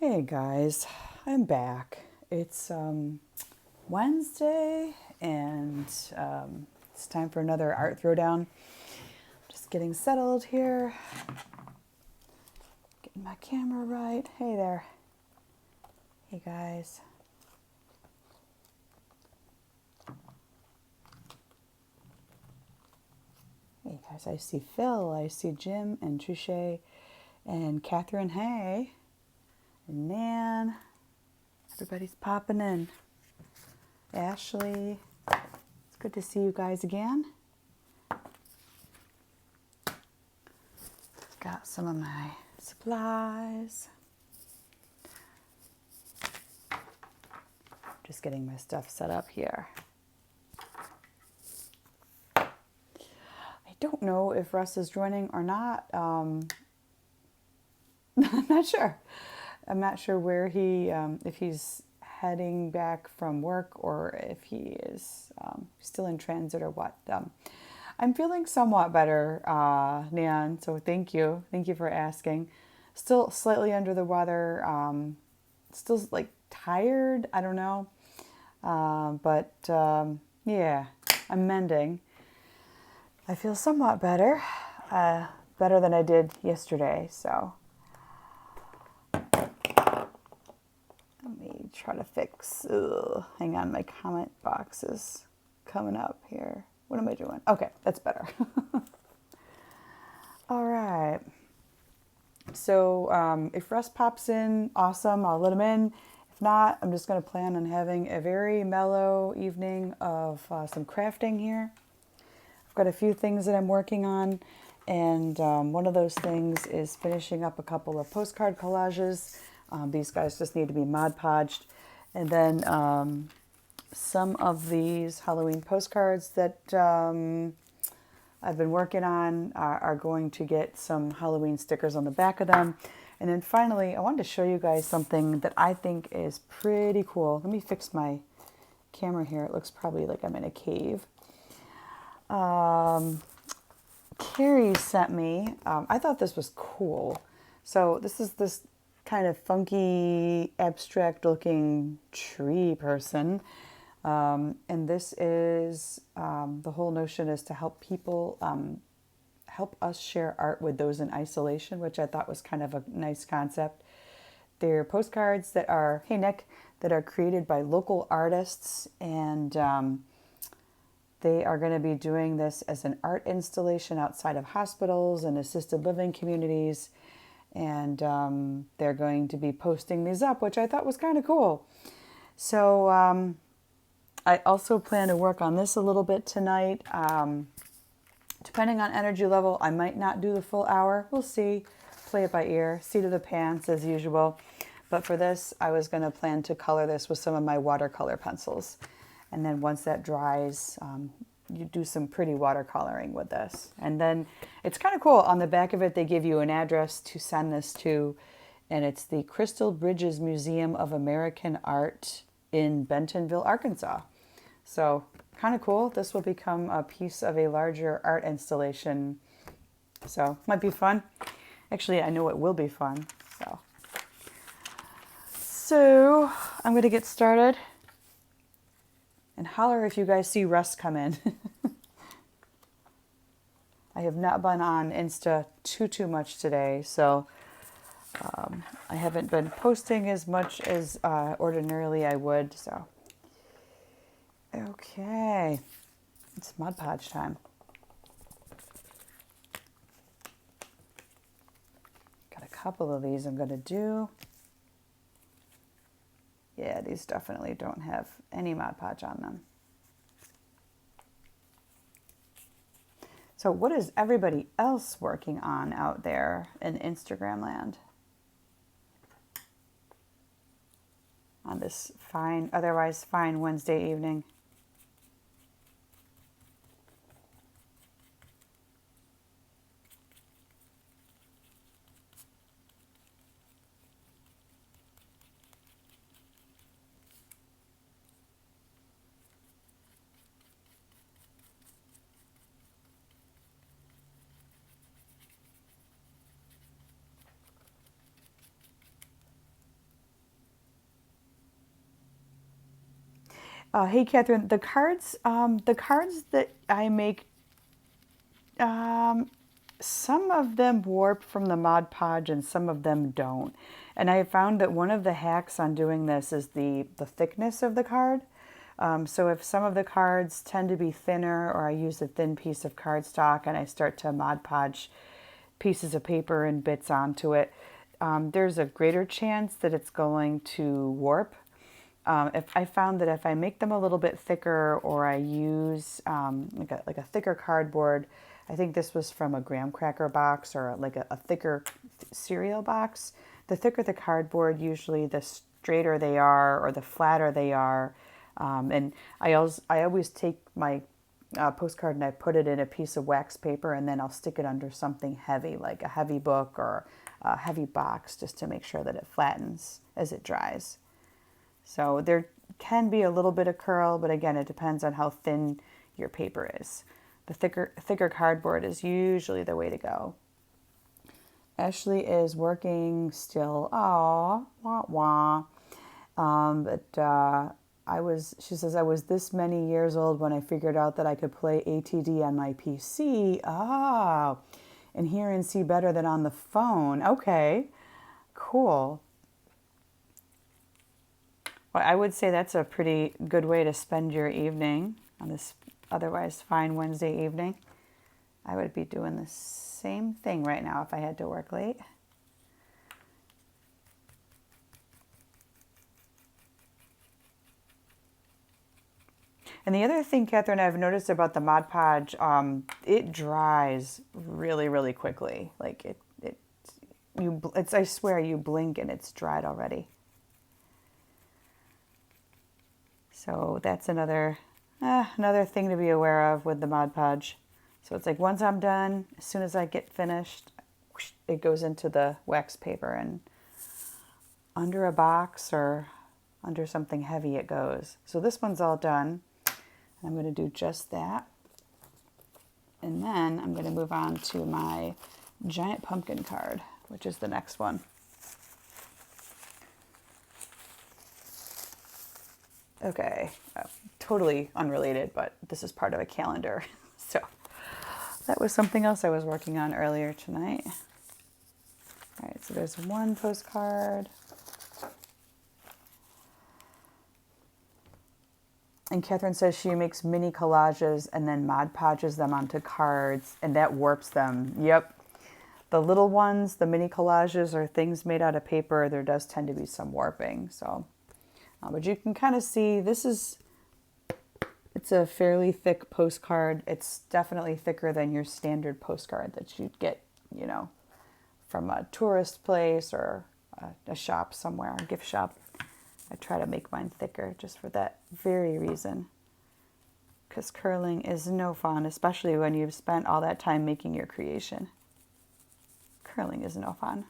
Hey guys, I'm back. It's Wednesday and it's time for another art throwdown. Just getting settled here, getting my camera right. Hey there. Hey guys. Hey guys, I see Phil, I see Jim and Touche and Catherine. Hey. And Nan. Everybody's popping in. Ashley. It's good to see you guys again. Got some of my supplies. Just getting my stuff set up here. I don't know if Russ is joining or not. I'm not sure. I'm not sure where he, if he's heading back from work or if he is still in transit or what. I'm feeling somewhat better, Nan, so thank you. Thank you for asking. Still slightly under the weather, still like tired, I don't know. But yeah, I'm mending. I feel somewhat better, better than I did yesterday, so. Let me try to fix, hang on, my comment box is coming up here. What am I doing? Okay, that's better. All right. So if Russ pops in, awesome, I'll let him in. If not, I'm just going to plan on having a very mellow evening of some crafting here. I've got a few things that I'm working on, and one of those things is finishing up a couple of postcard collages. These guys just need to be Mod Podged. And then some of these Halloween postcards that I've been working on are going to get some Halloween stickers on the back of them. And then finally, I wanted to show you guys something that I think is pretty cool. Let me fix my camera here. It looks probably like I'm in a cave. Carrie sent me, I thought this was cool. So this is this kind of funky, abstract looking tree person. And this is, the whole notion is to help people, help us share art with those in isolation, which I thought was kind of a nice concept. They're postcards that are, hey Nick, that are created by local artists, and they are going to be doing this as an art installation outside of hospitals and assisted living communities. And they're going to be posting these up, which I thought was kind of cool. So I also plan to work on this a little bit tonight. Depending on energy level, I might not do the full hour. We'll see. Play it by ear. Seat of the pants as usual. But for this, I was going to plan to color this with some of my watercolor pencils. And then once that dries, you do some pretty watercoloring with this. And then it's kind of cool. On the back of it, they give you an address to send this to. And it's the Crystal Bridges Museum of American Art in Bentonville, Arkansas. So kind of cool. This will become a piece of a larger art installation. So might be fun. Actually, I know it will be fun. So I'm going to get started. And holler if you guys see Russ come in. I have not been on Insta too much today, so I haven't been posting as much as ordinarily I would. So, okay, it's Mod Podge time. Got a couple of these I'm going to do. Yeah, these definitely don't have any Mod Podge on them. So what is everybody else working on out there in Instagram land? On this fine, otherwise fine Wednesday evening. Hey, Catherine, the cards that I make, um, some of them warp from the Mod Podge and some of them don't. And I found that one of the hacks on doing this is the thickness of the card. So if some of the cards tend to be thinner, or I use a thin piece of cardstock and I start to Mod Podge pieces of paper and bits onto it, there's a greater chance that it's going to warp. If I found that if I make them a little bit thicker, or I use like a thicker cardboard, I think this was from a graham cracker box, or like a thicker cereal box. The thicker the cardboard, usually the straighter they are, or the flatter they are. And I always take my postcard and I put it in a piece of wax paper, and then I'll stick it under something heavy, like a heavy book or a heavy box, just to make sure that it flattens as it dries. So there can be a little bit of curl, but again, it depends on how thin your paper is. The thicker cardboard is usually the way to go. Ashley is working still. Aw, wah wah. She says, I was this many years old when I figured out that I could play ATD on my PC. Ah, and hear and see better than on the phone. Okay, cool. Well, I would say that's a pretty good way to spend your evening on this otherwise fine Wednesday evening. I would be doing the same thing right now if I had to work late. And the other thing, Catherine, I've noticed about the Mod Podge, it dries really, really quickly. Like it's, I swear, you blink and it's dried already. So that's another thing to be aware of with the Mod Podge. So it's like once I'm done, as soon as I get finished, whoosh, it goes into the wax paper, and under a box or under something heavy it goes. So this one's all done. I'm going to do just that. And then I'm going to move on to my giant pumpkin card, which is the next one. Okay, totally unrelated, but this is part of a calendar. So that was something else I was working on earlier tonight. All right, so there's one postcard. And Catherine says she makes mini collages and then Mod Podges them onto cards, and that warps them. Yep. The little ones, the mini collages, are things made out of paper. There does tend to be some warping. So, but you can kind of see it's a fairly thick postcard. It's definitely thicker than your standard postcard that you'd get, from a tourist place or a shop somewhere, a gift shop. I try to make mine thicker just for that very reason. Because curling is no fun, especially when you've spent all that time making your creation. Curling is no fun.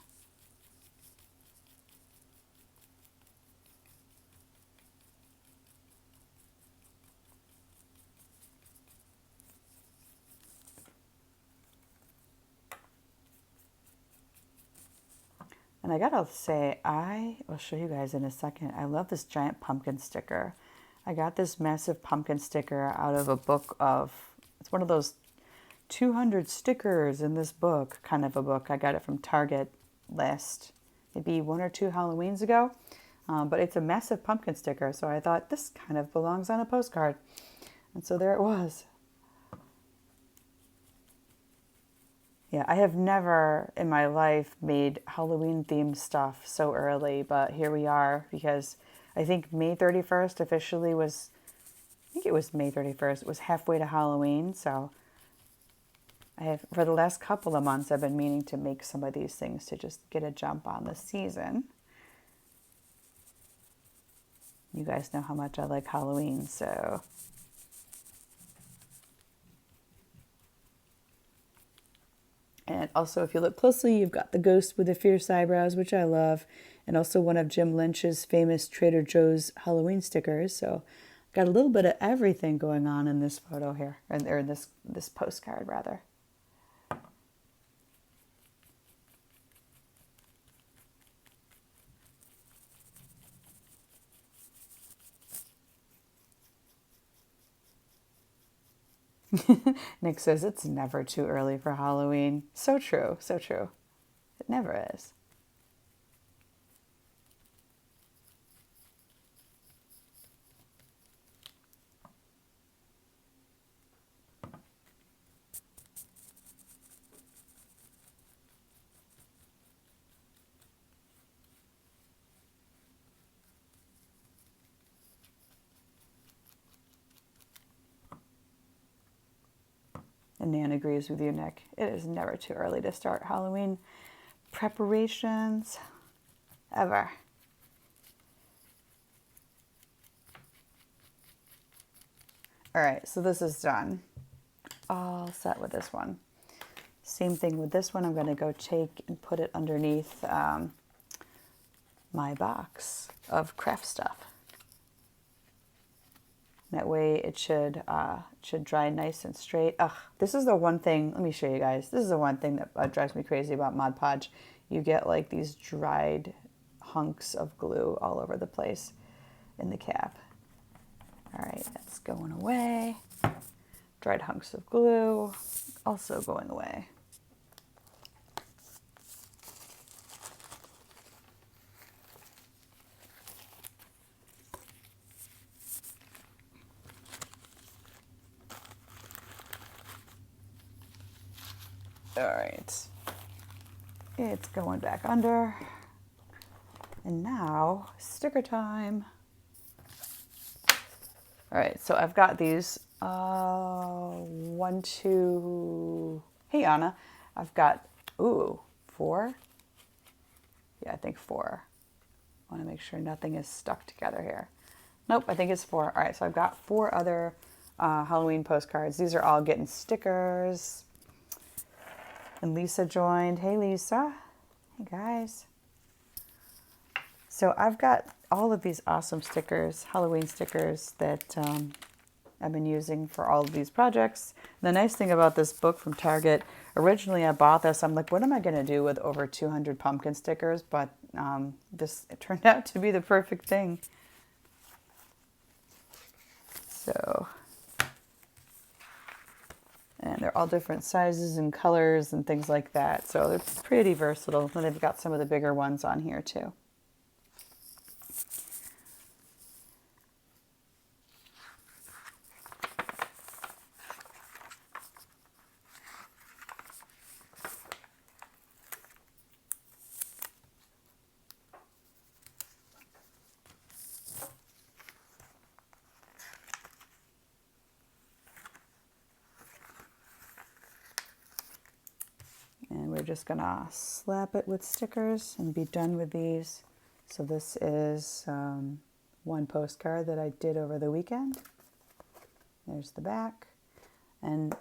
And I gotta say, I will show you guys in a second. I love this giant pumpkin sticker. I got this massive pumpkin sticker out of a book it's one of those 200 stickers in this book, kind of a book. I got it from Target maybe 1 or 2 Halloweens ago. But it's a massive pumpkin sticker, so I thought this kind of belongs on a postcard. And so there it was. Yeah, I have never in my life made Halloween themed stuff so early, but here we are, because I think May 31st officially was, I think it was May 31st, it was halfway to Halloween, so for the last couple of months, I've been meaning to make some of these things to just get a jump on the season. You guys know how much I like Halloween, so... And also, if you look closely, you've got the ghost with the fierce eyebrows, which I love, and also one of Jim Lynch's famous Trader Joe's Halloween stickers. So got a little bit of everything going on in this photo here, or in this postcard, rather. Nick says it's never too early for Halloween. So true, so true. It never is. And Nan agrees with you, Nick. It is never too early to start Halloween preparations. Ever. All right, so this is done. All set with this one. Same thing with this one. I'm going to go take and put it underneath my box of craft stuff. That way it should dry nice and straight. Ugh, this is the one thing, let me show you guys. This is the one thing that drives me crazy about Mod Podge. You get like these dried hunks of glue all over the place in the cap. All right, that's going away. Dried hunks of glue also going away. All right, it's going back under. And now, sticker time. All right, so I've got these, 1, 2, hey Anna, I've got, 4? Yeah, I think 4. I want to make sure nothing is stuck together here. Nope, I think it's 4. All right, so I've got 4 other Halloween postcards. These are all getting stickers. And Lisa joined. Hey, Lisa. Hey, guys. So I've got all of these awesome stickers, Halloween stickers that I've been using for all of these projects. The nice thing about this book from Target, originally I bought this, I'm like, what am I going to do with over 200 pumpkin stickers? But it turned out to be the perfect thing. So, and they're all different sizes and colors and things like that. So they're pretty versatile. And they've got some of the bigger ones on here too. And we're just gonna slap it with stickers and be done with these. So this is one postcard that I did over the weekend. There's the back. And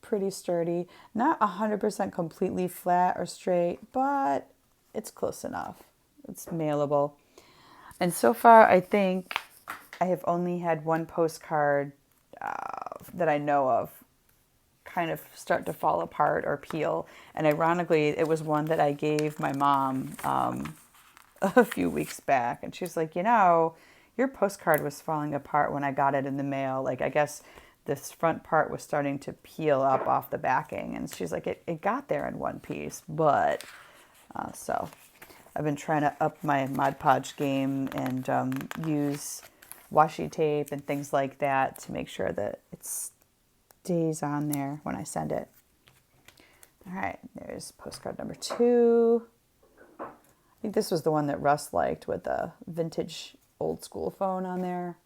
pretty sturdy. Not 100% completely flat or straight, but it's close enough. It's mailable. And so far, I think I have only had one postcard that I know of kind of start to fall apart or peel. And ironically, it was one that I gave my mom a few weeks back. And she's like, you know, your postcard was falling apart when I got it in the mail. Like, I guess this front part was starting to peel up off the backing. And she's like, it got there in one piece. But, so I've been trying to up my Mod Podge game and use washi tape and things like that to make sure that it's stays on there when I send it. All right, there's postcard number 2. I think this was the one that Russ liked with the vintage old school phone on there.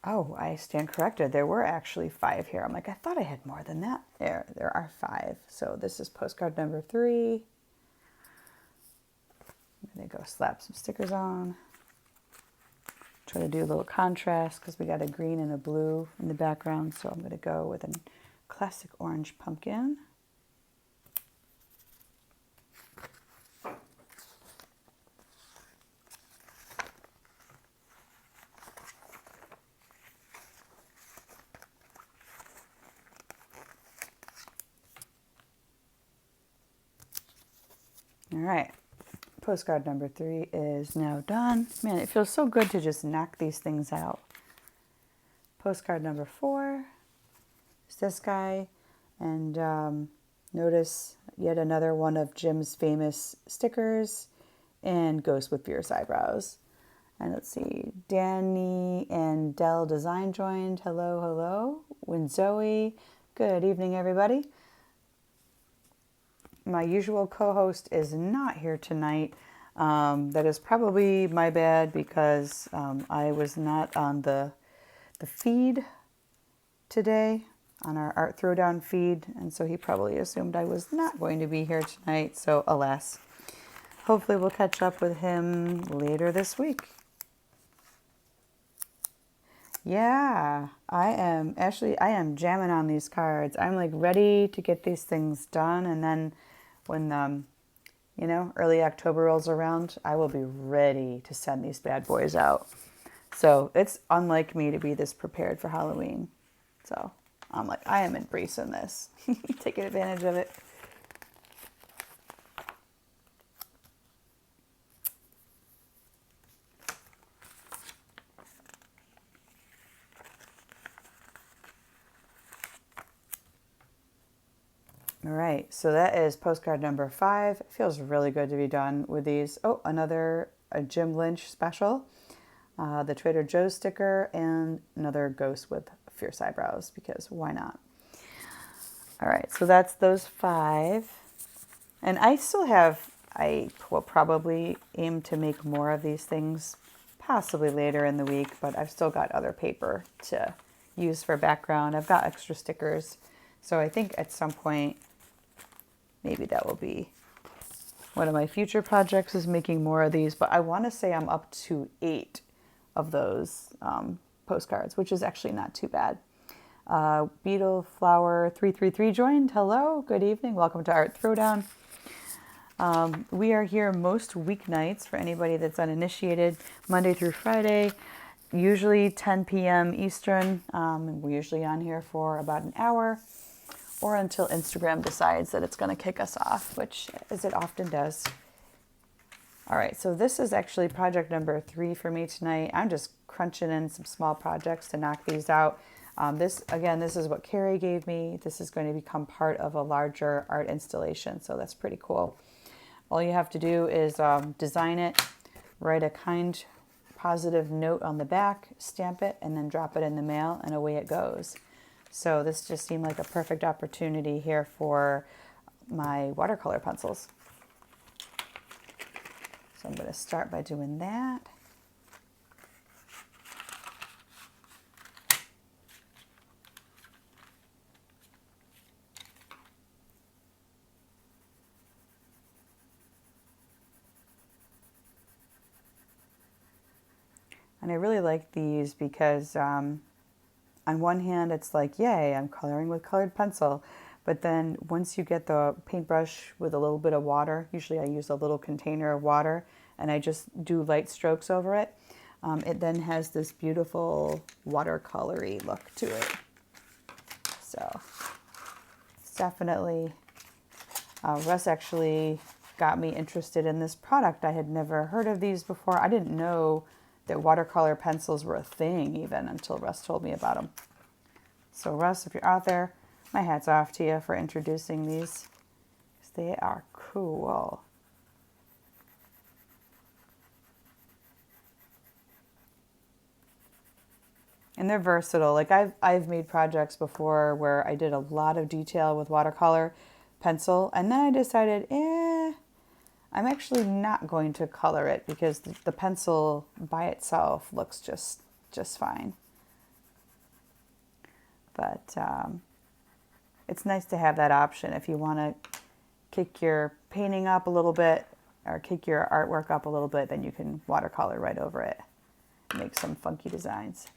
Oh, I stand corrected. There were actually 5 here. I'm like, I thought I had more than that. There are 5. So this is postcard number 3. I'm gonna go slap some stickers on. Try to do a little contrast because we got a green and a blue in the background. So I'm going to go with a classic orange pumpkin. All right, Postcard number 3 is now done. Man, it feels so good to just knock these things out. Postcard number 4 is this guy. And notice yet another one of Jim's famous stickers and Ghost with Fierce Eyebrows. And let's see, Danny and Dell Design joined. Hello, hello. When Zoe, good evening, everybody. My usual co-host is not here tonight. That is probably my bad because I was not on the feed today, on our Art Throwdown feed, and so he probably assumed I was not going to be here tonight, so alas. Hopefully we'll catch up with him later this week. Yeah, I am jamming on these cards. I'm like ready to get these things done, and then when early October rolls around, I will be ready to send these bad boys out. So it's unlike me to be this prepared for Halloween. So I'm like, I am embracing this, taking advantage of it. All right, so that is postcard number 5. It feels really good to be done with these. Oh, another Jim Lynch special, the Trader Joe's sticker, and another Ghost with Fierce Eyebrows, because why not? All right, so that's those 5. And I will probably aim to make more of these things, possibly later in the week, but I've still got other paper to use for background. I've got extra stickers, so I think at some point, maybe that will be one of my future projects, is making more of these. But I want to say I'm up to 8 of those postcards, which is actually not too bad. Beetle Flower 333 joined. Hello, good evening. Welcome to Art Throwdown. We are here most weeknights for anybody that's uninitiated, Monday through Friday, usually 10 p.m. Eastern. And we're usually on here for about an hour, or until Instagram decides that it's going to kick us off, which as it often does. All right, so this is actually project number 3 for me tonight. I'm just crunching in some small projects to knock these out. This is what Carrie gave me. This is going to become part of a larger art installation, so that's pretty cool. All you have to do is design it, write a kind, positive note on the back, stamp it, and then drop it in the mail, and away it goes. So this just seemed like a perfect opportunity here for my watercolor pencils. So I'm going to start by doing that. And I really like these because on one hand, it's like, yay, I'm coloring with colored pencil. But then once you get the paintbrush with a little bit of water, usually I use a little container of water, and I just do light strokes over it. It then has this beautiful watercolory look to it. So it's definitely, Russ actually got me interested in this product. I had never heard of these before. I didn't know that watercolor pencils were a thing even until Russ told me about them. So Russ, if you're out there, my hat's off to you for introducing these, because they are cool. And they're versatile. Like I've made projects before where I did a lot of detail with watercolor pencil, and then I decided, I'm actually not going to color it because the pencil by itself looks just fine. But it's nice to have that option if you want to kick your painting up a little bit or kick your artwork up a little bit, then you can watercolor right over it. Make some funky designs.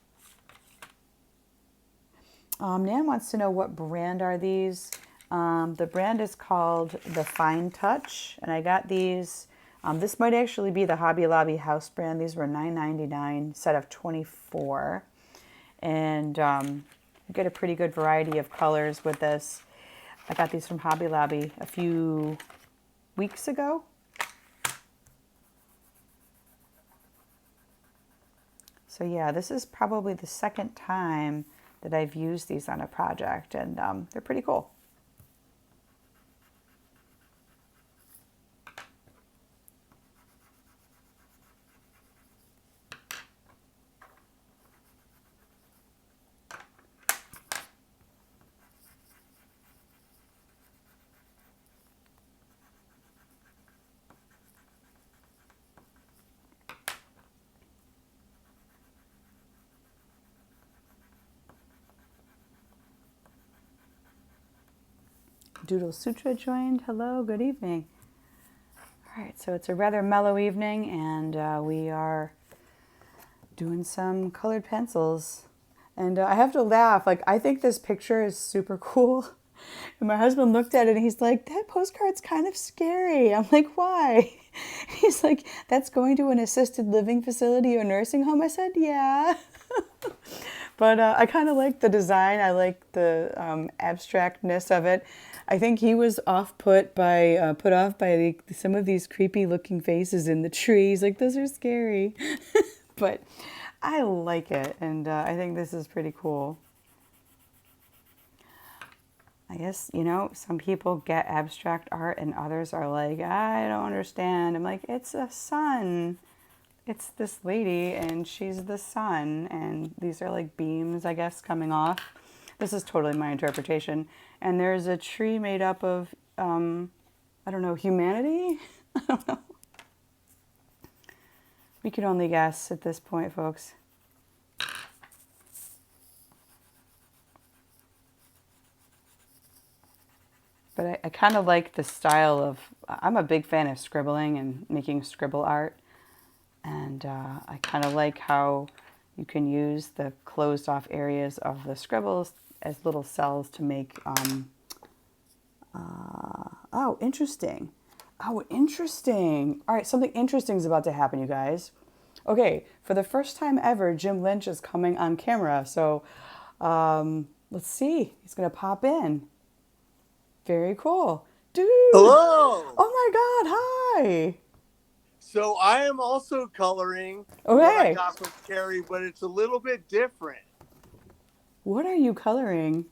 Nan wants to know what brand are these. The brand is called The Fine Touch, and I got these. This might actually be the Hobby Lobby house brand. These were $9.99, set of 24. And you get a pretty good variety of colors with this. I got these from Hobby Lobby a few weeks ago. So yeah, this is probably the second time that I've used these on a project, and they're pretty cool. Doodle Sutra joined. Hello, good evening. All right, so it's a rather mellow evening, and we are doing some colored pencils. And I have to laugh. Like, I think this picture is super cool. And my husband looked at it and he's like, that postcard's kind of scary. I'm like, why? He's like, that's going to an assisted living facility or nursing home. I said, yeah. But I kind of like the design. I like the abstractness of it. I think he was put off by some of these creepy looking faces in the trees. Like, those are scary. But I like it, and I think this is pretty cool. I guess, some people get abstract art and others are like, I don't understand. I'm like, it's a sun. It's this lady and she's the sun, and these are like beams, I guess, coming off. This is totally my interpretation. And there's a tree made up of, I don't know, humanity? I don't know. We can only guess at this point, folks. But I kind of like the style of, I'm a big fan of scribbling and making scribble art. And I kind of like how you can use the closed off areas of the scribbles as little cells to make, oh, interesting. Oh, interesting. All right, something interesting is about to happen, you guys. Okay, for the first time ever, Jim Lynch is coming on camera. So let's see. He's going to pop in. Very cool. Dude. Hello. Oh my God. Hi. So I am also coloring what I Okay. got from Carrie, but it's a little bit different. What are you coloring?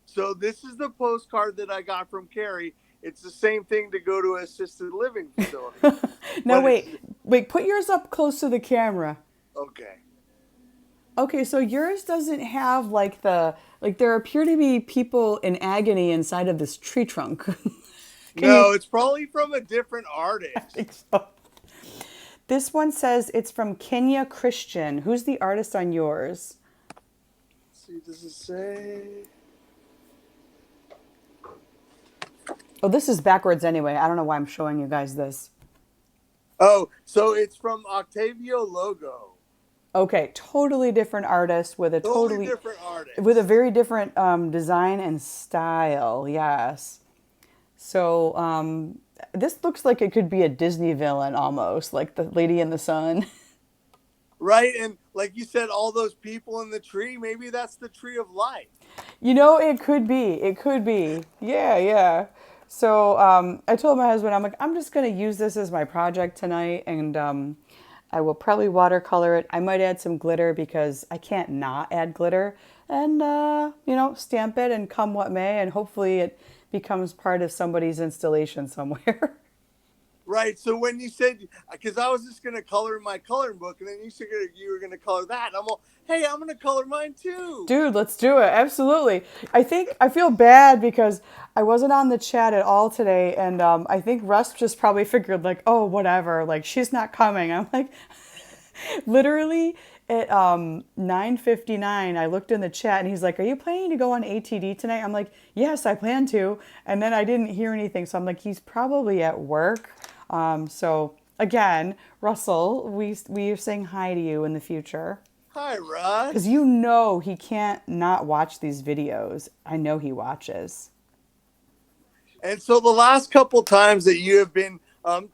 So this is the postcard that I got from Carrie. It's the same thing to go to an assisted living facility, No, but it's wait, put yours up close to the camera. okay. Okay, so yours doesn't have like there appear to be people in agony inside of this tree trunk. Can you? No, it's probably from a different I artist. think so. This one says it's from Kenya Christian. Who's the artist on yours? Let's see, does it say? Oh, this is backwards anyway. I don't know why I'm showing you guys this. Oh, so it's from Octavio Logo. Okay, totally different artist Totally different with a artist. very different design and style. Yes. So this looks like it could be a Disney villain almost, like the Lady in the Sun. Right? And like you said, all those people in the tree, maybe that's the tree of life. It could be. It could be. Yeah, yeah. So I told my husband, I'm like, I'm just going to use this as my project tonight, and I will probably watercolor it. I might add some glitter because I can't not add glitter, and stamp it and come what may, and hopefully it becomes part of somebody's installation somewhere. Right. So when you said, because I was just going to color in my coloring book, and then you said you were going to color that, and I'm all, hey, I'm going to color mine too. Dude, let's do it. Absolutely. I feel bad because I wasn't on the chat at all today, and I think Russ just probably figured like, oh, whatever, like she's not coming. I'm like, literally at 9:59, I looked in the chat and he's like, "Are you planning to go on ATD tonight?" I'm like, "Yes, I plan to." And then I didn't hear anything, so I'm like, he's probably at work. So again, Russell, we are saying hi to you in the future. Hi, Because Russ. he can't not watch these videos. I know he watches. And so the last couple times that you have been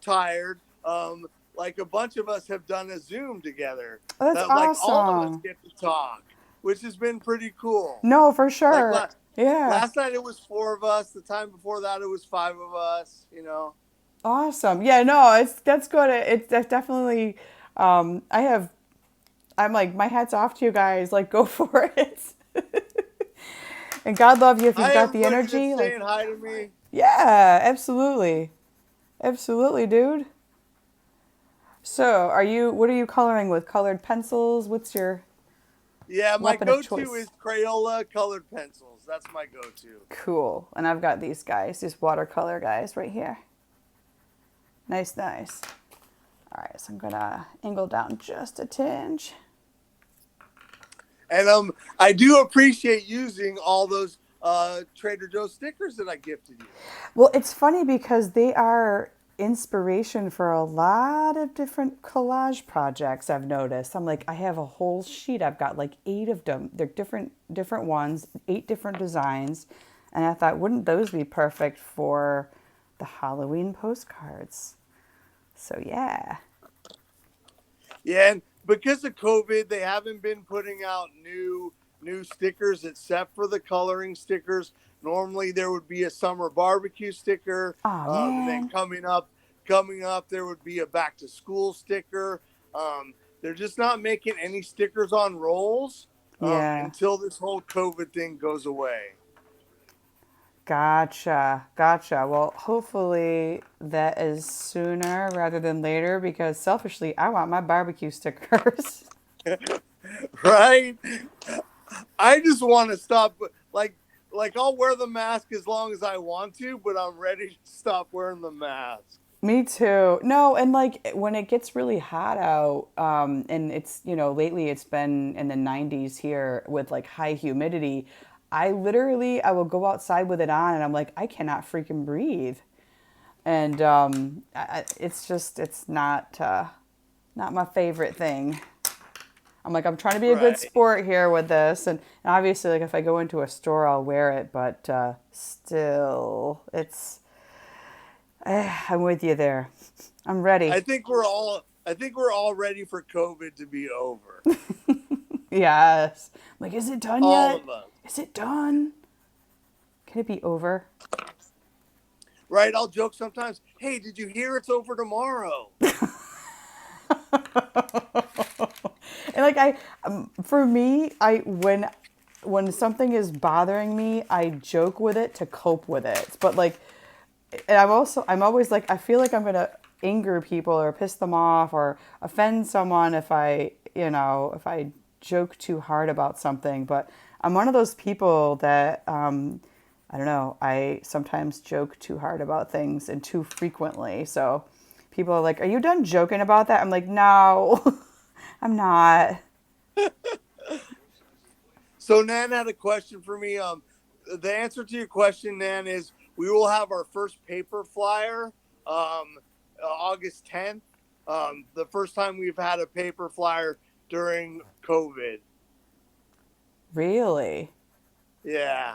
tired, like a bunch of us have done a Zoom together, Oh, that's that like all of us awesome. get to talk, which has been pretty cool. No, for Like sure. Yeah. last night it was four of us. The time before that it was five of us. Awesome. Yeah, no, that's good. That's definitely I have I'm like, my hat's off to you guys. Like, go for it. And God love you if you've Hi, got the everybody energy. that's Like, saying hi to me. yeah, absolutely. Absolutely, dude. So, what are you coloring with? Colored pencils? What's your Yeah, my weapon of go-to choice? is Crayola colored pencils. That's my go-to. Cool. And I've got these guys, these watercolor guys right here. Nice, nice. All right, so I'm gonna angle down just a tinge. And I do appreciate using all those Trader Joe's stickers that I gifted you. Well, it's funny because they are inspiration for a lot of different collage projects I've noticed. I'm like, I have a whole sheet. I've got like 8 of them. They're different ones, 8 different designs. And I thought, wouldn't those be perfect for the Halloween postcards? So yeah. Yeah, and because of COVID, they haven't been putting out new stickers except for the coloring stickers. Normally, there would be a summer barbecue sticker, Oh and then man. coming up, there would be a back to school sticker. They're just not making any stickers on rolls Yeah. until this whole COVID thing goes away. Gotcha. Gotcha. Well, hopefully that is sooner rather than later because selfishly, I want my barbecue stickers. Right? I just want to stop. Like I'll wear the mask as long as I want to, but I'm ready to stop wearing the mask. Me too. No, and like when it gets really hot out, and it's, lately it's been in the 90s here with like high humidity. I will go outside with it on and I'm like, I cannot freaking breathe. And it's not my favorite thing. I'm like, I'm trying to be a good Right. sport here with this. And obviously, like if I go into a store, I'll wear it, but still, I'm with you there. I'm ready. I think we're all ready for COVID to be over. Yes. I'm like, is it done All yet? of us. Is it done? Can it be over? Right? I'll joke sometimes, "Hey, did you hear it's over tomorrow?" And like for me, when something is bothering me, I joke with it to cope with it. But like, and I'm always like, I feel like I'm gonna anger people or piss them off or offend someone if I joke too hard about something. But I'm one of those people that I don't know. I sometimes joke too hard about things and too frequently. So people are like, "Are you done joking about that?" I'm like, "No, I'm not." So Nan had a question for me. The answer to your question, Nan, is we will have our first paper flyer August 10th. The first time we've had a paper flyer during COVID. Really? Yeah.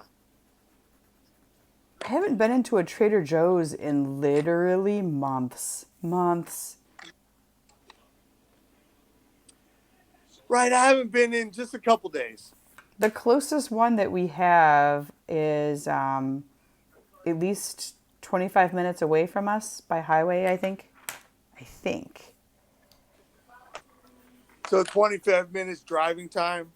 I haven't been into a Trader Joe's in literally months. Months. Right. I haven't been in just a couple days. The closest one that we have is at least 25 minutes away from us by highway, I think. I think. So 25 minutes driving time.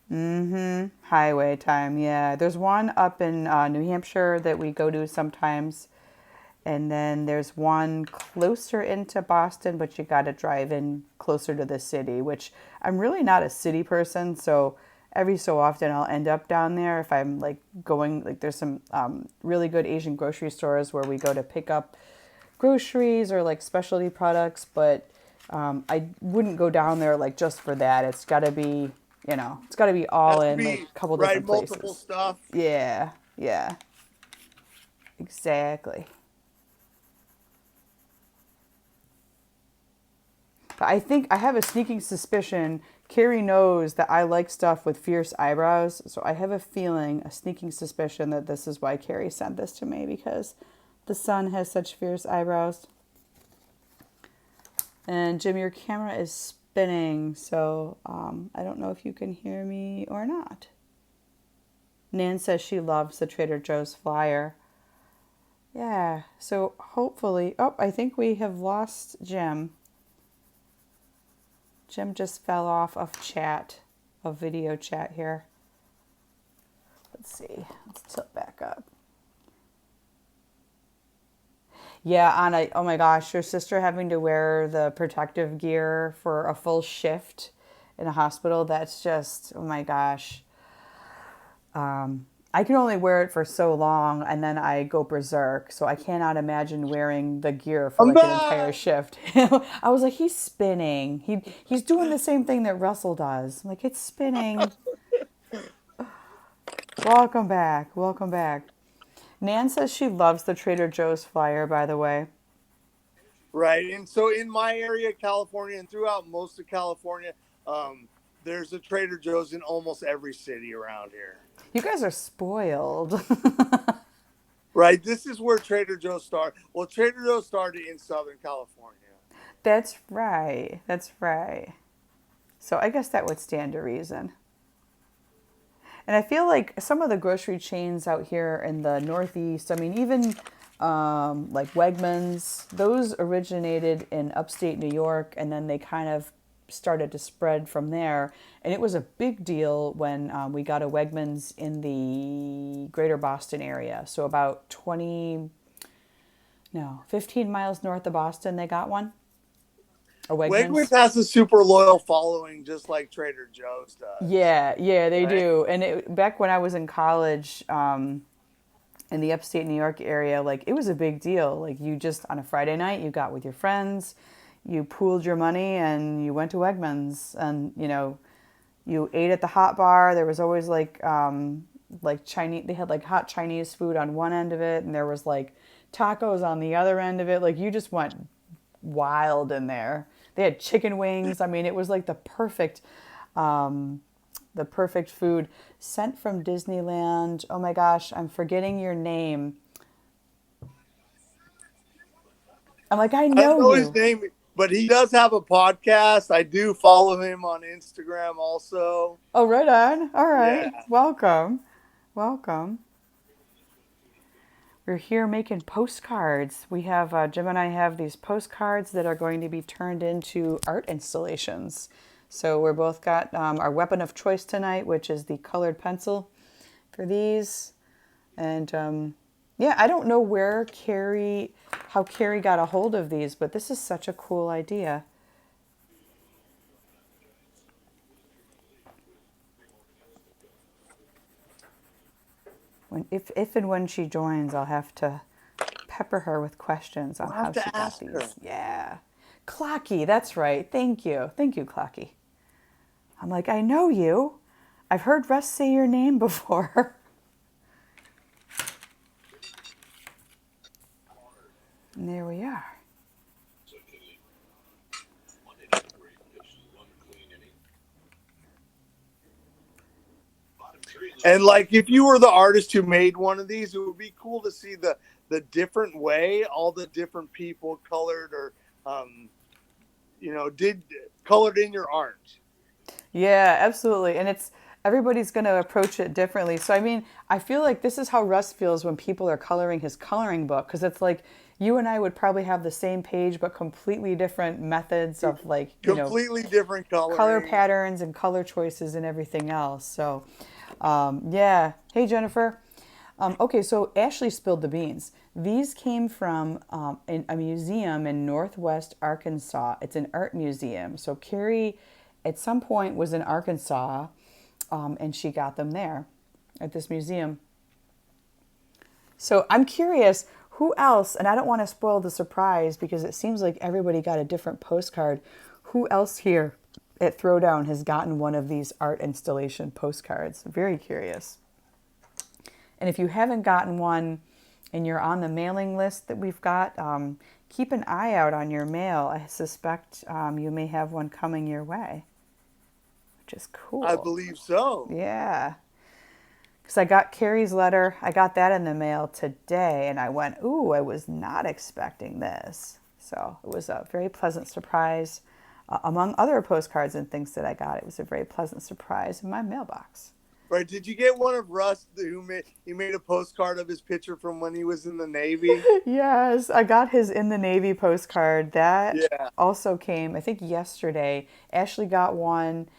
Highway time, yeah. There's one up in New Hampshire that we go to sometimes. And then there's one closer into Boston, but you got to drive in closer to the city, which I'm really not a city person. So every so often I'll end up down there if I'm like going, like there's some really good Asian grocery stores where we go to pick up groceries or like specialty products. But I wouldn't go down there like just for that. It's got to be all Has to in like be a couple right. different Multiple places. stuff. Yeah, yeah, exactly. But I think I have a sneaking suspicion Carrie knows that I like stuff with fierce eyebrows, so I have a sneaking suspicion that this is why Carrie sent this to me because the sun has such fierce eyebrows. And Jim, your camera is spinning, so I don't know if you can hear me or not. Nan says she loves the Trader Joe's flyer. Yeah, so hopefully, I think we have lost Jim. Jim just fell off of chat, of video chat here. Let's see. Let's tilt back up. Yeah, Anna, oh my gosh, your sister having to wear the protective gear for a full shift in a hospital, that's just, oh my gosh. I can only wear it for so long and then I go berserk. So I cannot imagine wearing the gear for I'm like an entire back. shift. I was like, he's spinning. He's doing the same thing that Russell does. I'm like, it's spinning. Welcome back. Welcome back. Nan says she loves the Trader Joe's flyer, by the way. Right. And so in my area, California, and throughout most of California, um, there's a Trader Joe's in almost every city around here. You guys are spoiled. Right. This is where Trader Joe's started. Well, Trader Joe's started in Southern California. That's right. That's right. So I guess that would stand to reason. And I feel like some of the grocery chains out here in the Northeast, I mean, even like Wegmans, those originated in upstate New York and then they kind of started to spread from there. And it was a big deal when we got a Wegmans in the greater Boston area. So about 15 miles north of Boston, they got one. A Wegmans Wegmans. has a super loyal following, just like Trader Joe's does. Yeah, they Right. do. And back when I was in college, in the upstate New York area, like it was a big deal. Like you just on a Friday night, you got with your friends, you pooled your money, and you went to Wegmans, and you ate at the hot bar. There was always like Chinese. They had like hot Chinese food on one end of it, and there was like tacos on the other end of it. Like you just went wild in there. They had chicken wings. I mean, it was like the perfect food. Sent from Disneyland. Oh my gosh, I'm forgetting your name. I'm like, I I don't know know his you. name, but he does have a podcast. I do follow him on Instagram also. Oh, right on. All Yeah. right. Welcome. Welcome. We're here making postcards. We have, Jim and I have these postcards that are going to be turned into art installations. So we're both got our weapon of choice tonight, which is the colored pencil for these. And yeah, I don't know how Carrie got a hold of these, but this is such a cool idea. If and when she joins, I'll have to pepper her with questions on We'll have how she to got ask her. these. Yeah. Clocky, that's right. Thank you. Thank you, Clocky. I'm like, I know you. I've heard Russ say your name before. And there we are. And like, if you were the artist who made one of these, it would be cool to see the different way all the different people colored or did colored in your art. Yeah, absolutely. And everybody's going to approach it differently. So, I mean, I feel like this is how Russ feels when people are coloring his coloring book because it's like you and I would probably have the same page, but completely different methods of like, Completely different color coloring. patterns and color choices and everything else. So, yeah. Hey, Jennifer. Okay, so Ashley spilled the beans. These came from in a museum in Northwest Arkansas. It's an art museum. So Carrie, at some point, was in Arkansas, and she got them there at this museum. So I'm curious who else, and I don't want to spoil the surprise because it seems like everybody got a different postcard. Who else here at Throwdown has gotten one of these art installation postcards? Very curious. And if you haven't gotten one and you're on the mailing list that we've got, keep an eye out on your mail. I suspect you may have one coming your way, which is I cool. believe so. Yeah. Because I got Carrie's letter. I got that in the mail today, and I went, ooh, I was not expecting this. So it was a very pleasant surprise. Among other postcards and things that I got, it was a very pleasant surprise in my mailbox. Right? Did you get one of Russ who made a postcard of his picture from when he was in the Navy? Yes, I got his In the Navy postcard. That Yeah. also came, I think, yesterday. Ashley got one.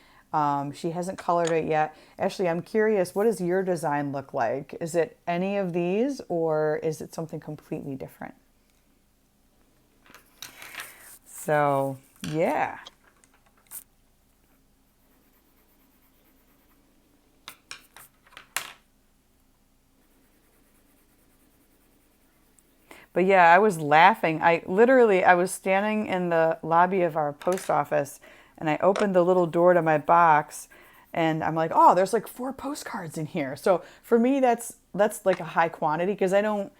She hasn't colored it yet. Ashley, I'm curious, what does your design look like? Is it any of these or is it something completely different? So, yeah. But yeah, I was laughing. I was standing in the lobby of our post office and I opened the little door to my box and I'm like, "Oh, there's like 4 postcards in here." So for me that's like a high quantity because I don't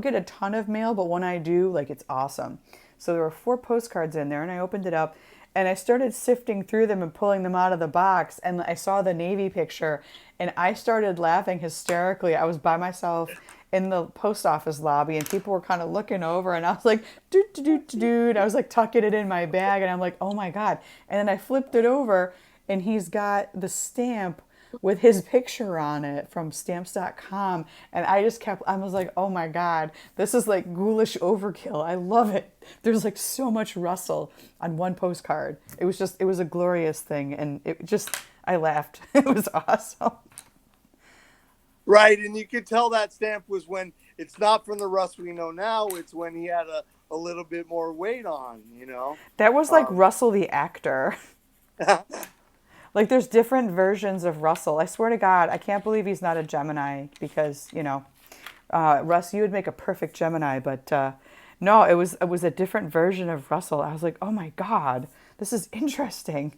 get a ton of mail, but when I do, like it's awesome. So there were 4 postcards in there and I opened it up and I started sifting through them and pulling them out of the box and I saw the Navy picture and I started laughing hysterically. I was by myself in the post office lobby and people were kind of looking over and I was like, dude, dude, dude. I was like tucking it in my bag and I'm like, oh my God. And then I flipped it over and he's got the stamp with his picture on it from stamps.com. And I was like, oh my God, this is like ghoulish overkill. I love it. There's like so much Russell on one postcard. It was a glorious thing. And I laughed. It was awesome. Right. And you could tell that stamp was when it's not from the Russ we know now. It's when he had a little bit more weight on, you know? That was like Um, Russell the actor. Like there's different versions of Russell. I swear to God, I can't believe he's not a Gemini because, Russ, you would make a perfect Gemini, but no, it was a different version of Russell. I was like, "Oh my God, this is interesting."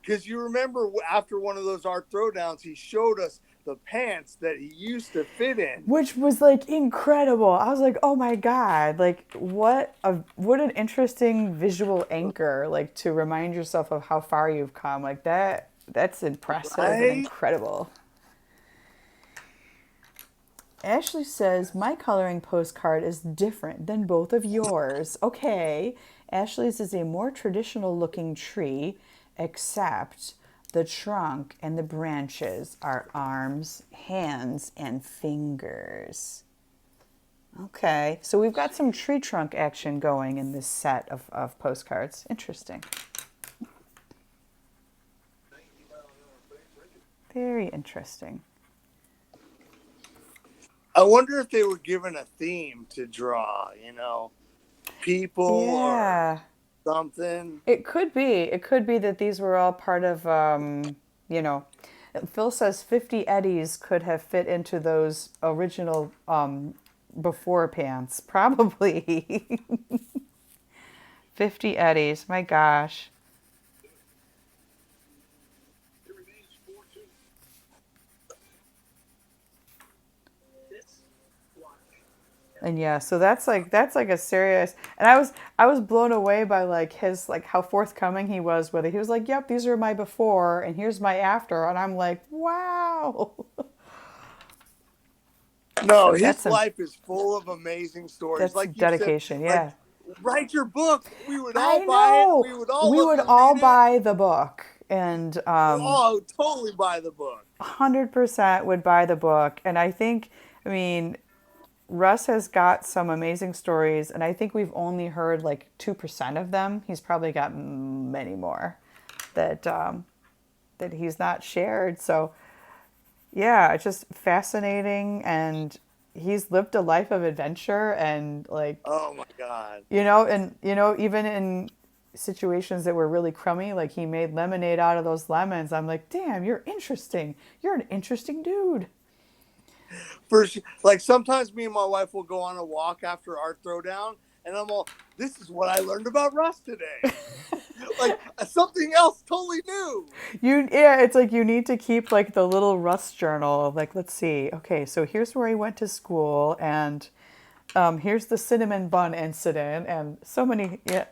Because you remember after one of those art throwdowns, he showed us the pants that he used to fit in. Which was like incredible. I was like, "Oh my God, like what an interesting visual anchor like to remind yourself of how far you've come." Like that's impressive and Right? incredible. Ashley says, my coloring postcard is different than both of yours. Okay, Ashley's is a more traditional looking tree, except the trunk and the branches are arms, hands, and fingers. Okay, so we've got some tree trunk action going in this set of postcards. Interesting. Very interesting. I wonder if they were given a theme to draw, people or Yeah. something. It could be. It could be that these were all part of, you know, Phil says 50 eddies could have fit into those original before pants. Probably 50 eddies. My gosh. And yeah, so that's like a serious. And I was blown away by like his like how forthcoming he was with it. He was like, "Yep, these are my before, and here's my after," and I'm like, "Wow." No, So his life is full of amazing stories. that's Like you said, dedication. like Yeah. write your book. We would all I buy it. know. We would all We love would to all read it. buy the book and Oh, totally buy the book. 100% would buy the book. And I mean, Russ has got some amazing stories, and I think we've only heard like 2% of them. He's probably got many more that he's not shared. So, yeah, it's just fascinating. And he's lived a life of adventure and like Oh my God. even in situations that were really crummy, like he made lemonade out of those lemons. I'm like, damn, you're interesting. You're an interesting dude. Like sometimes me and my wife will go on a walk after art throwdown, and I'm all, this is what I learned about Russ today. Like something else totally new. Yeah, it's like you need to keep like the little Rust journal of like, let's see, okay, so here's where he went to school, and here's the cinnamon bun incident, and so many, yeah.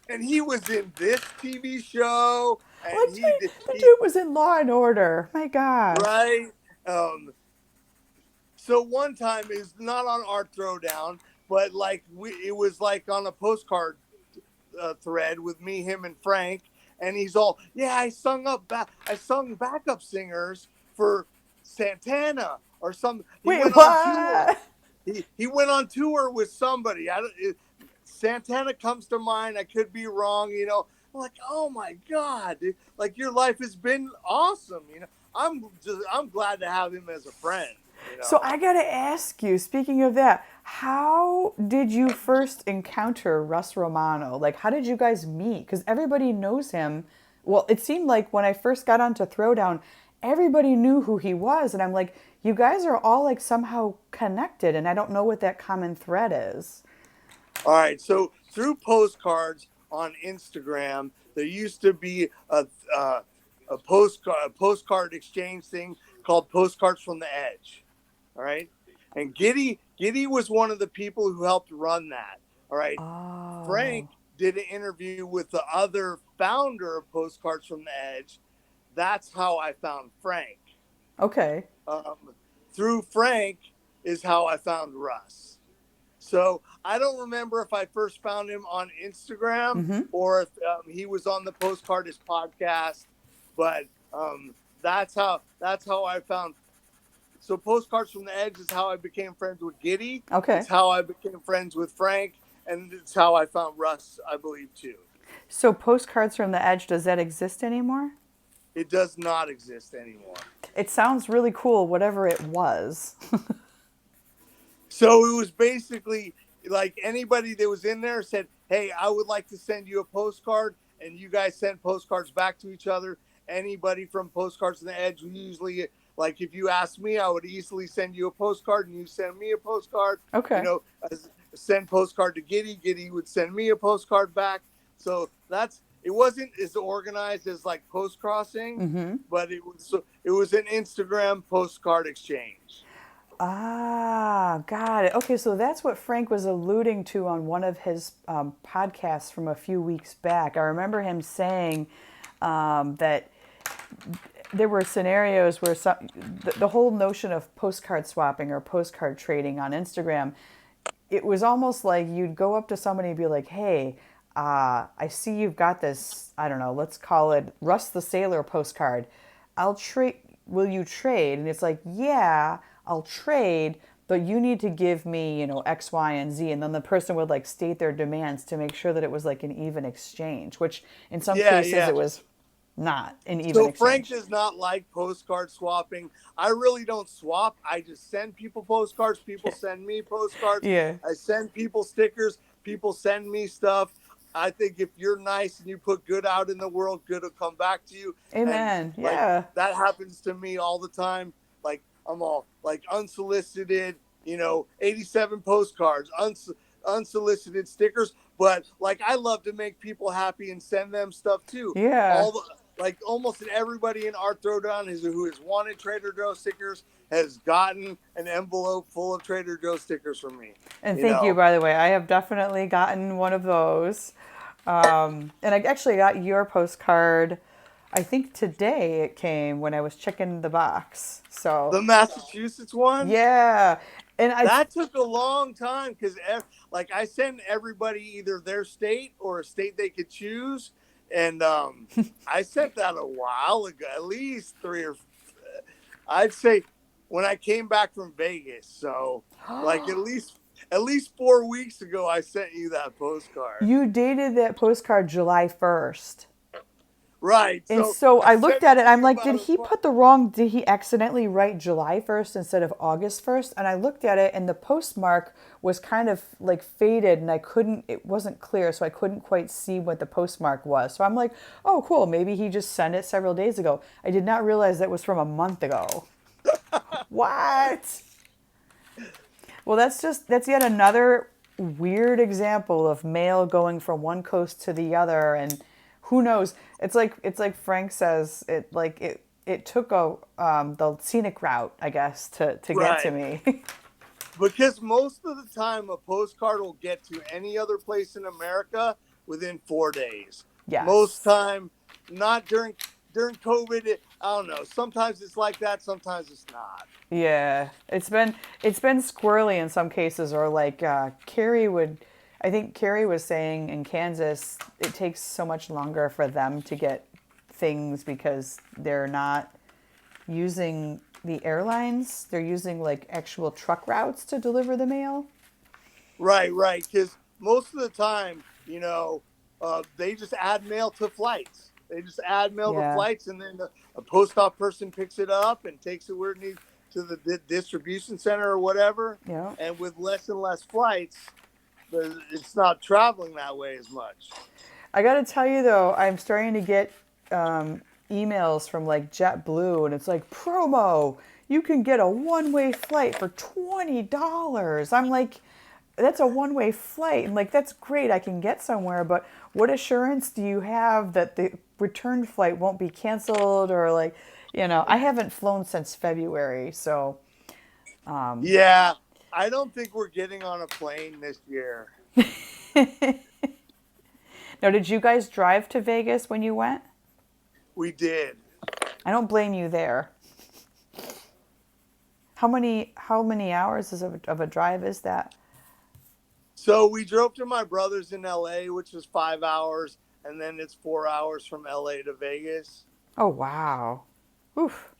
And he was in this TV show, and Like, he did the he dude was in Law and Order. My gosh. right. Um, so one time is not on art throwdown, but like it was like on a postcard thread with me, him, and Frank, and he's all, yeah, I sung backup singers for Santana or some. He Wait, went on tour. what? He went on tour with somebody. Santana comes to mind. I could be wrong. I'm like, oh my god, dude. Like your life has been awesome. I'm glad to have him as a friend. So I gotta ask you, speaking of that, how did you first encounter Russ Romano? Like, how did you guys meet? Because everybody knows him. Well, it seemed like when I first got onto Throwdown, everybody knew who he was. And I'm like, you guys are all like somehow connected, and I don't know what that common thread is. All right, so through Postcards on Instagram, there used to be a postcard exchange thing called Postcards from the Edge. All right, and Giddy was one of the people who helped run that. All right, Oh, Frank did an interview with the other founder of Postcards from the Edge. That's how I found Frank. okay. Through Frank is how I found Russ. So I don't remember if I first found him on Instagram or if he was on the Postcardist podcast, but that's how I found. So Postcards from the Edge is how I became friends with Giddy. Okay. It's how I became friends with Frank, and it's how I found Russ, I believe, too. So Postcards from the Edge, does that exist anymore? It does not exist anymore. It sounds really cool, whatever it was. So it was basically like anybody that was in there said, hey, I would like to send you a postcard. And you guys sent postcards back to each other. Anybody from Postcards from the Edge, usually, like if you asked me, I would easily send you a postcard and you send me a postcard. Okay. Send postcard to Giddy. Giddy would send me a postcard back. So it wasn't as organized as like Post Crossing, but it was an Instagram postcard exchange. Ah, got it. Okay, so that's what Frank was alluding to on one of his podcasts from a few weeks back. I remember him saying that there were scenarios where the whole notion of postcard swapping or postcard trading on Instagram, it was almost like you'd go up to somebody and be like, hey, I see you've got this, I don't know, let's call it Russ the Sailor postcard. I'll trade, will you trade? And it's like, yeah, I'll trade, but you need to give me, X, Y, and Z. And then the person would like state their demands to make sure that it was like an even exchange, which in some cases it was not an even exchange. So Frank does not like postcard swapping. I really don't swap. I just send people postcards. People send me postcards. Yeah. I send people stickers. People send me stuff. I think if you're nice and you put good out in the world, good will come back to you. Amen. And, yeah. That happens to me all the time. Like I'm all like unsolicited, 87 postcards, unsolicited stickers. But like I love to make people happy and send them stuff too. Yeah. Almost everybody in our Throwdown who has wanted Trader Joe stickers has gotten an envelope full of Trader Joe stickers from me. And thank you, by the way. I have definitely gotten one of those. And I actually got your postcard. I think today it came when I was checking the box. So the Massachusetts one? Yeah. And that took a long time because I send everybody either their state or a state they could choose. And I sent that a while ago, at least I'd say when I came back from Vegas. So like at least 4 weeks ago, I sent you that postcard. You dated that postcard July 1st. Right. And so I looked at it, I'm like, did he accidentally write July 1st instead of August 1st? And I looked at it and the postmark was kind of like faded and it wasn't clear, so I couldn't quite see what the postmark was. So I'm like, oh, cool, maybe he just sent it several days ago. I did not realize that was from a month ago. What? Well, that's yet another weird example of mail going from one coast to the other, and who knows? It's like Frank says, it took the scenic route, I guess, to get to me. Because most of the time, a postcard will get to any other place in America within 4 days. Yes. Most time, not during COVID. I don't know. Sometimes it's like that. Sometimes it's not. Yeah, it's been squirrely in some cases, or like I think Carrie was saying in Kansas, it takes so much longer for them to get things because they're not using the airlines, they're using like actual truck routes to deliver the mail. Right, right. Because most of the time, they just add mail to flights. They just add mail to Yeah. flights, and then a post office person picks it up and takes it where it needs to the distribution center or whatever. Yeah. And with less and less flights, it's not traveling that way as much. I got to tell you though, I'm starting to get emails from like JetBlue, and it's like promo. You can get a one-way flight for $20. I'm like, that's a one-way flight, and like that's great. I can get somewhere, but what assurance do you have that the return flight won't be canceled or like, I haven't flown since February, so. Yeah, I don't think we're getting on a plane this year. Now, did you guys drive to Vegas when you went? We did. I don't blame you there. How many hours of a drive is that? So we drove to my brother's in LA, which was 5 hours, and then it's 4 hours from LA to Vegas. Oh wow. Oof.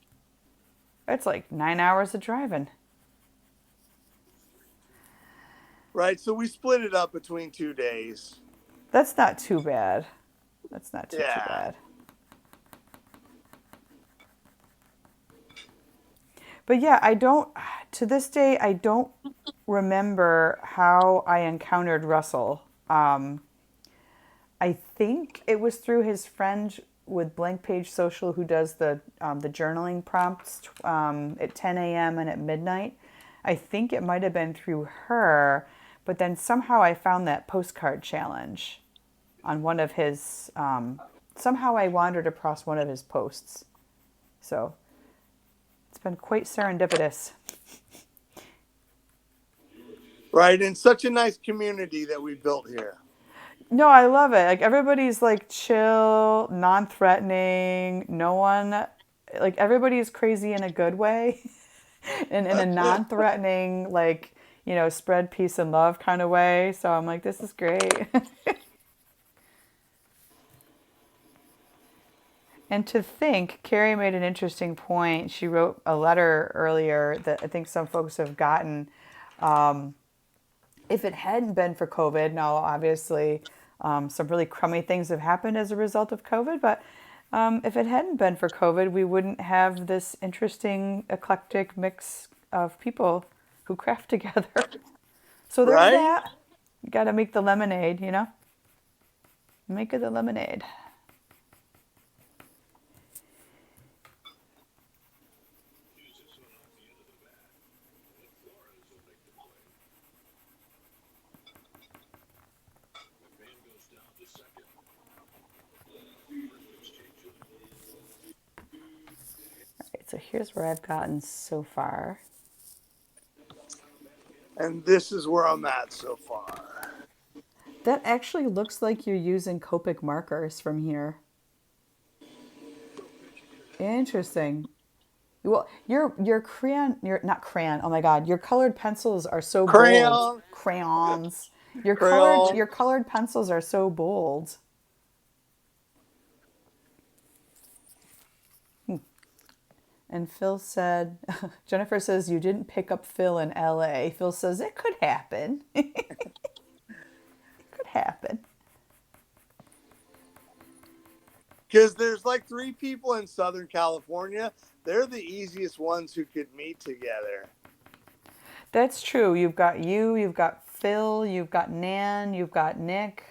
That's like 9 hours of driving. Right. So we split it up between 2 days. That's not too bad. That's not too Yeah. bad. But yeah, to this day, I don't remember how I encountered Russell. I think it was through his friend with Blank Page Social who does the journaling prompts at 10 a.m. and at midnight. I think it might have been through her, but then somehow I found that postcard challenge on one of his. Somehow I wandered across one of his posts. So it's been quite serendipitous. Right. And such a nice community that we built here. No, I love it. Like everybody's like chill, non-threatening. No one, like everybody's crazy in a good way, and in a non-threatening, like spread peace and love kind of way. So I'm like, this is great. And to think, Carrie made an interesting point. She wrote a letter earlier that I think some folks have gotten. If it hadn't been for COVID, now obviously some really crummy things have happened as a result of COVID, but if it hadn't been for COVID, we wouldn't have this interesting, eclectic mix of people who craft together. So there's Right. that. You got to make the lemonade, Make it the lemonade. So here's where I've gotten so far. And this is where I'm at so far. That actually looks like you're using Copic markers from here. Interesting. Well, your crayon, your not crayon. Oh my God, your colored pencils are so bold. Crayon. Crayons. Your colored Crayon. your colored pencils are so bold. And Phil said, Jennifer says, you didn't pick up Phil in LA. Phil says, it could happen. It could happen. Because there's like 3 people in Southern California. They're the easiest ones who could meet together. That's true. You've got Phil, you've got Nan, you've got Nick.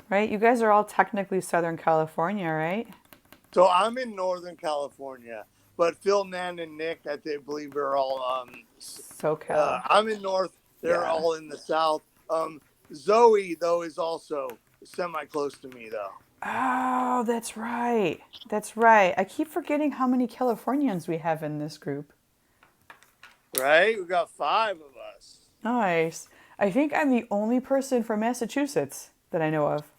Right? You guys are all technically Southern California, right? So I'm in Northern California, but Phil, Nan, and Nick, believe are all SoCal. I'm in North. They're Yeah. all in the South. Zoe though is also semi close to me though. Oh, that's right. That's right. I keep forgetting how many Californians we have in this group. Right? We got 5 of us. Nice. I think I'm the only person from Massachusetts that I know of.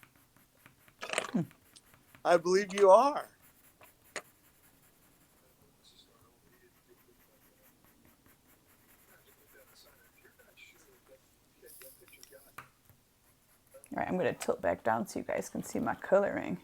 I believe you are. All right, I'm going to tilt back down so you guys can see my coloring.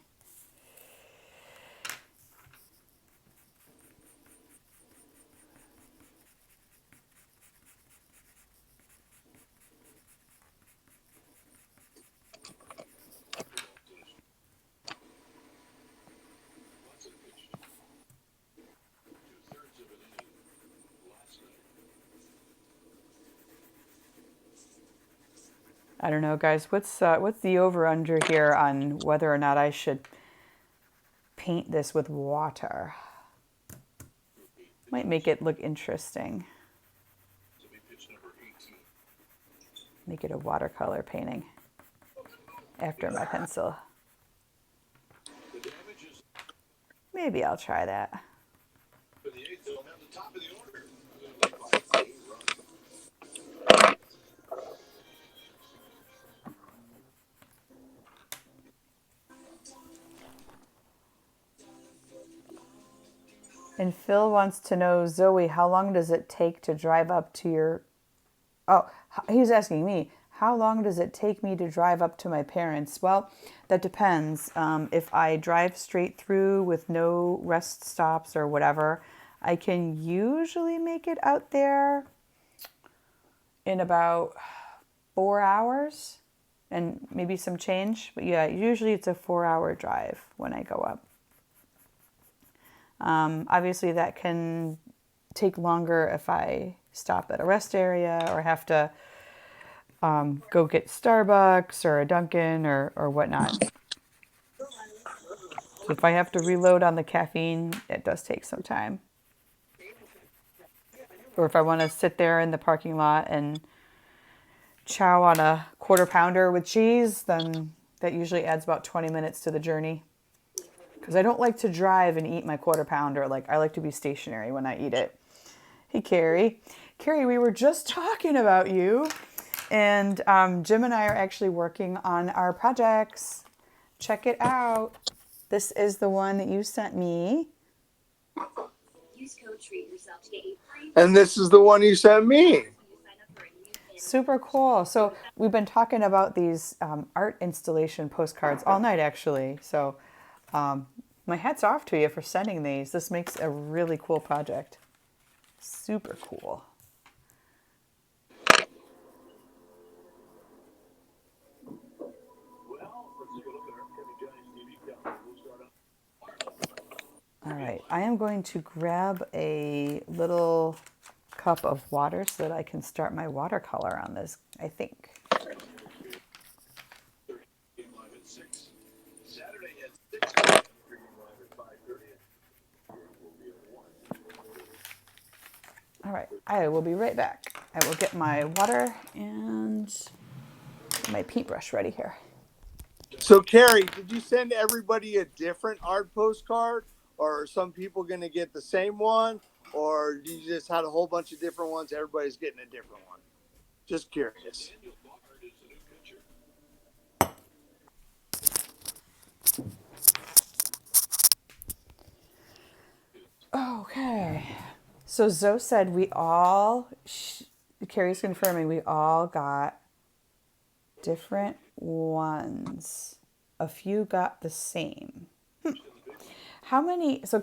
I don't know, guys. What's the over under here on whether or not I should paint this with water? Might make it look interesting. Make it a watercolor painting after my pencil. Maybe I'll try that. And Phil wants to know, Zoe, how long does it take to drive up to your... Oh, he's asking me, how long does it take me to drive up to my parents? Well, that depends. If I drive straight through with no rest stops or whatever, I can usually make it out there in about 4 hours and maybe some change. But yeah, usually it's a 4-hour drive when I go up. Obviously, that can take longer if I stop at a rest area or have to go get Starbucks or a Dunkin' or whatnot. So if I have to reload on the caffeine, it does take some time. Or if I want to sit there in the parking lot and chow on a quarter pounder with cheese, then that usually adds about 20 minutes to the journey. Because I don't like to drive and eat my quarter pounder. Like, I like to be stationary when I eat it. Hey, Carrie. Carrie, we were just talking about you. And Jim and I are actually working on our projects. Check it out. This is the one that you sent me. Use code treat yourself to get a free. And this is the one you sent me. Super cool. So we've been talking about these art installation postcards all night, actually. So my hat's off to you for sending these. This makes a really cool project. Super cool. All right, I am going to grab a little cup of water so that I can start my watercolor on this, I think. All right, I will be right back. I will get my water and my paintbrush ready here. So, Carrie, did you send everybody a different art postcard? Or are some people going to get the same one? Or you just had a whole bunch of different ones? Everybody's getting a different one. Just curious. Okay. So Zoe said Carrie's confirming we all got different ones. A few got the same.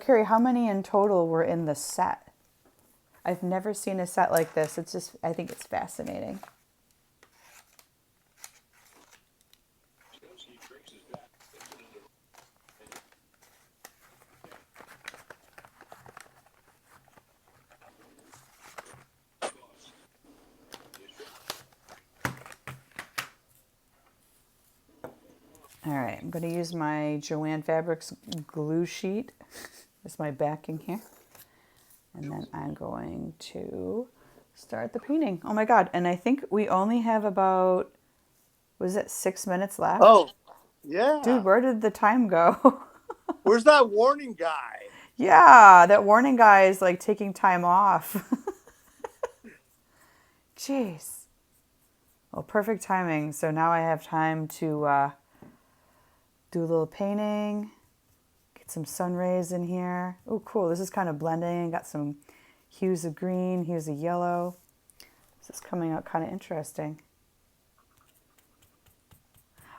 Carrie, how many in total were in the set? I've never seen a set like this. I think it's fascinating. All right, I'm going to use my Joanne Fabrics glue sheet as my backing here. And then I'm going to start the painting. Oh my God, and I think we only have about, was it 6 minutes left? Oh, yeah. Dude, where did the time go? Where's that warning guy? Yeah, that warning guy is like taking time off. Jeez. Well, perfect timing. So now I have time to do a little painting, get some sun rays in here. Oh, cool. This is kind of blending. Got some hues of green, hues of yellow. This is coming out kind of interesting.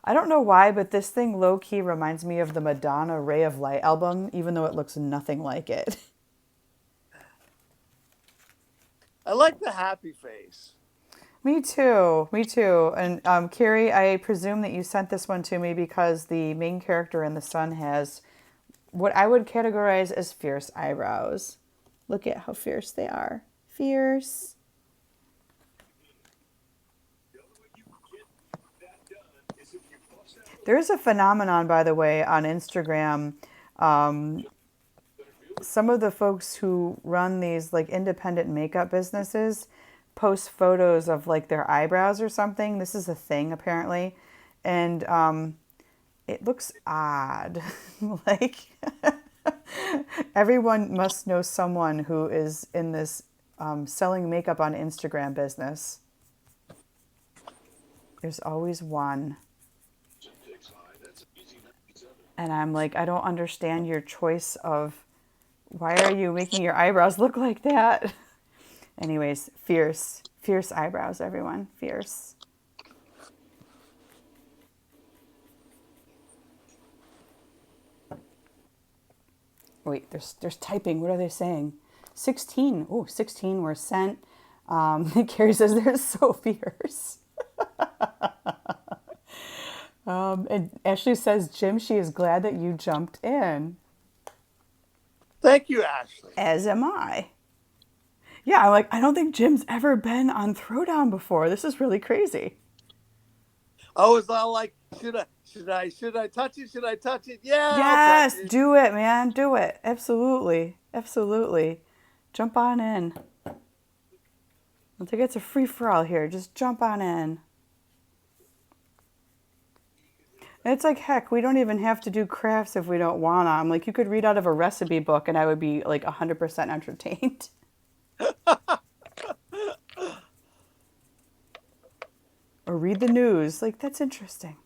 I don't know why, but this thing low-key reminds me of the Madonna Ray of Light album, even though it looks nothing like it. I like the happy face. Me too. Me too. And Carrie, I presume that you sent this one to me because the main character in the sun has what I would categorize as fierce eyebrows. Look at how fierce they are. Fierce. There's a phenomenon, by the way, on Instagram. Um, some of the folks who run these like independent makeup businesses post photos of like their eyebrows or something. This is a thing apparently, and it looks odd. Like everyone must know someone who is in this selling makeup on Instagram business. There's always one. And I'm like, I don't understand your choice of why are you making your eyebrows look like that? Anyways, fierce, fierce eyebrows, everyone. Fierce. Wait, there's typing. What are they saying? 16. Oh, 16 were sent. Carrie says they're so fierce. And Ashley says, Jim, she is glad that you jumped in. Thank you, Ashley. As am I. Yeah, I'm like, I don't think Jim's ever been on Throwdown before. This is really crazy. I was all like, should I touch it? Should I touch it? Yeah, I'll touch Yes, it. do it, man. Do it. Absolutely. Absolutely. Jump on in. I don't think it's a free-for-all here. Just jump on in. And it's like, heck, we don't even have to do crafts if we don't want to. I'm like, you could read out of a recipe book and I would be like 100% entertained. Or read the news. Like, that's interesting.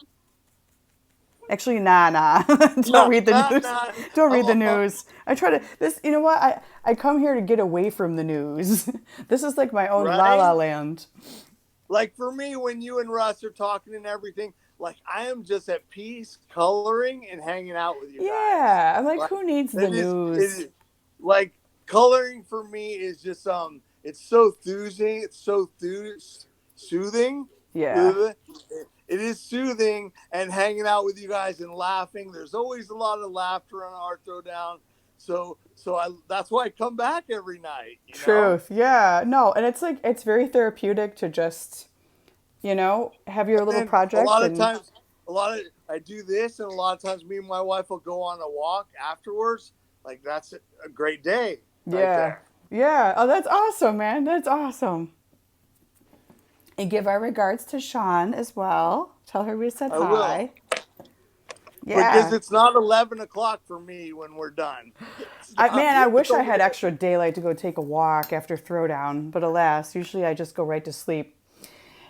Actually, nah. Don't read the news. Nah. Don't read the Oh, news. I try to, this, you know what? I come here to get away from the news. This is like my own la la right? land. Like for me, when you and Russ are talking and everything, like I am just at peace, coloring and hanging out with you guys. Yeah. I'm like, Like who needs the it is, news? like coloring for me is just it's so soothing. It's so soothing. Yeah. Ugh. It is soothing and hanging out with you guys and laughing. There's always a lot of laughter on our throwdown. So that's why I come back every night, you know? Truth. Yeah. No. And it's like, it's very therapeutic to just, have your And little then project and I do this, and a lot of times me and my wife will go on a walk afterwards. Like that's a great day right yeah. there. Yeah. Oh, that's awesome, man. That's awesome. And give our regards to Sean as well. Tell her we said I will. hi. Because Yeah. it's not 11 o'clock for me when we're done. I It's wish I only had extra daylight to go take a walk after Throwdown, but alas, usually I just go right to sleep.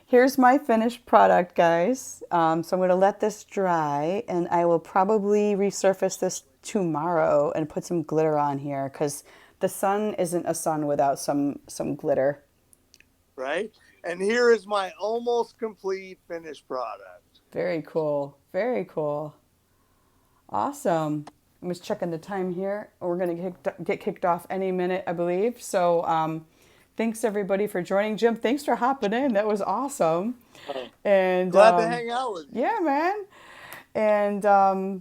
Here's my finished product, guys. So I'm going to let this dry, and I will probably resurface this tomorrow and put some glitter on here because the sun isn't a sun without some glitter. right. And here is my almost complete finished product. Very cool. Very cool. Awesome. I'm just checking the time here. We're going to get kicked off any minute, I believe. So thanks, everybody, for joining. Jim, thanks for hopping in. That was awesome. And Glad to hang out with you. yeah, man. And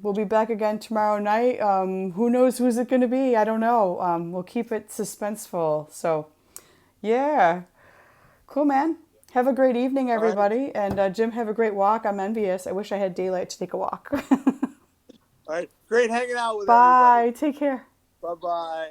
we'll be back again tomorrow night. Who knows who's it going to be? I don't know. We'll keep it suspenseful. So, yeah. Cool, man. Have a great evening, All right. everybody. And Jim, have a great walk. I'm envious. I wish I had daylight to take a walk. All right. Great hanging out with everybody. Bye. Take care. Bye bye.